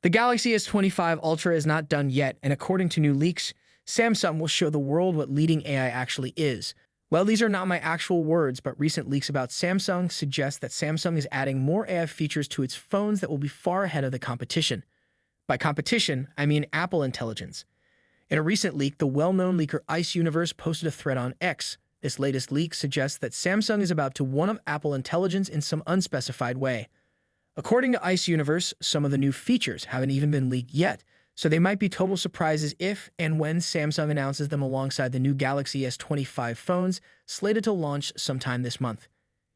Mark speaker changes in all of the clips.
Speaker 1: The Galaxy S25 Ultra is not done yet, and according to new leaks, Samsung will show the world what leading AI actually is. Well, these are not my actual words, but recent leaks about Samsung suggest that Samsung is adding more AI features to its phones that will be far ahead of the competition. By competition, I mean Apple Intelligence. In a recent leak, the well-known leaker Ice Universe posted a thread on X. This latest leak suggests that Samsung is about to one-up Apple Intelligence in some unspecified way. According to Ice Universe, some of the new features haven't even been leaked yet, so they might be total surprises if and when Samsung announces them alongside the new Galaxy S25 phones, slated to launch sometime this month.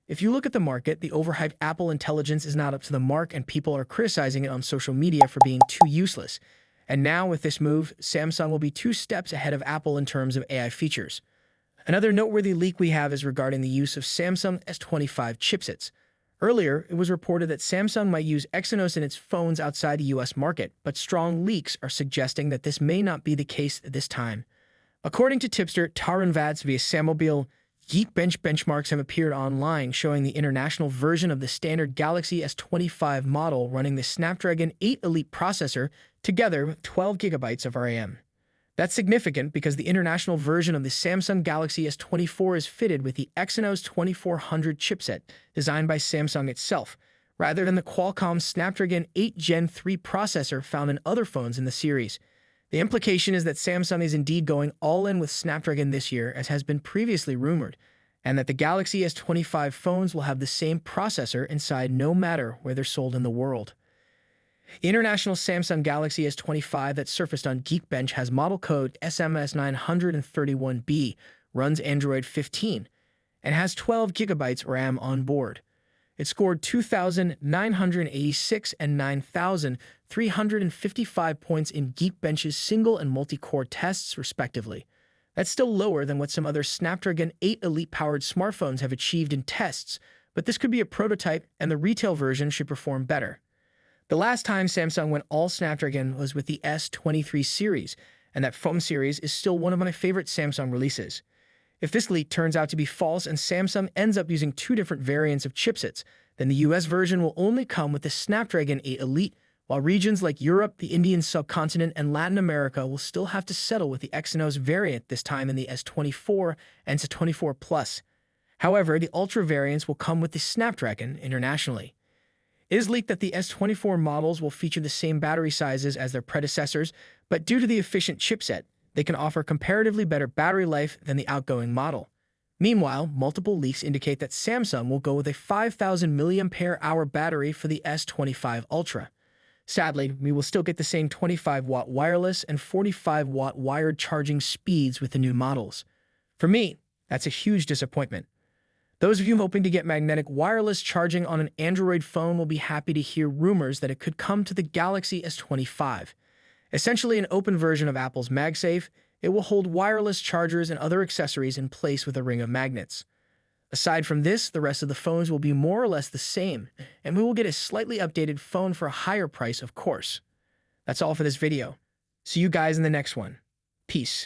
Speaker 1: If you look at the market, the overhyped Apple Intelligence is not up to the mark and people are criticizing it on social media for being too useless. And now, with this move, Samsung will be 2 steps ahead of Apple in terms of AI features. Another noteworthy leak we have is regarding the use of Samsung S25 chipsets. Earlier, it was reported that Samsung might use Exynos in its phones outside the US market, but strong leaks are suggesting that this may not be the case this time. According to tipster Tarun Vats via Samobil, Geekbench benchmarks have appeared online showing the international version of the standard Galaxy S25 model running the Snapdragon 8 Elite processor together with 12 GB of RAM. That's significant because the international version of the Samsung Galaxy S24 is fitted with the Exynos 2400 chipset designed by Samsung itself, rather than the Qualcomm Snapdragon 8 Gen 3 processor found in other phones in the series. The implication is that Samsung is indeed going all in with Snapdragon this year, as has been previously rumored, and that the Galaxy S25 phones will have the same processor inside no matter where they're sold in the world. The international Samsung Galaxy S25 that surfaced on Geekbench has model code SMS931B, runs Android 15, and has 12 GB RAM on board. It scored 2,986 and 9,355 points in Geekbench's single and multi-core tests, respectively. That's still lower than what some other Snapdragon 8 Elite-powered smartphones have achieved in tests, but this could be a prototype, and the retail version should perform better. The last time Samsung went all Snapdragon was with the S23 series, and that phone series is still one of my favorite Samsung releases. If this leak turns out to be false and Samsung ends up using 2 different variants of chipsets, then the US version will only come with the Snapdragon 8 Elite, while regions like Europe, the Indian subcontinent, and Latin America will still have to settle with the Exynos variant, this time in the S24 and S24 Plus. However, the Ultra variants will come with the Snapdragon internationally. It is leaked that the S24 models will feature the same battery sizes as their predecessors, but due to the efficient chipset, they can offer comparatively better battery life than the outgoing model. Meanwhile, multiple leaks indicate that Samsung will go with a 5,000 mAh battery for the S25 Ultra. Sadly, we will still get the same 25-watt wireless and 45-watt wired charging speeds with the new models. For me, that's a huge disappointment. Those of you hoping to get magnetic wireless charging on an Android phone will be happy to hear rumors that it could come to the Galaxy S25. Essentially an open version of Apple's MagSafe, it will hold wireless chargers and other accessories in place with a ring of magnets. Aside from this, the rest of the phones will be more or less the same, and we will get a slightly updated phone for a higher price, of course. That's all for this video. See you guys in the next one. Peace.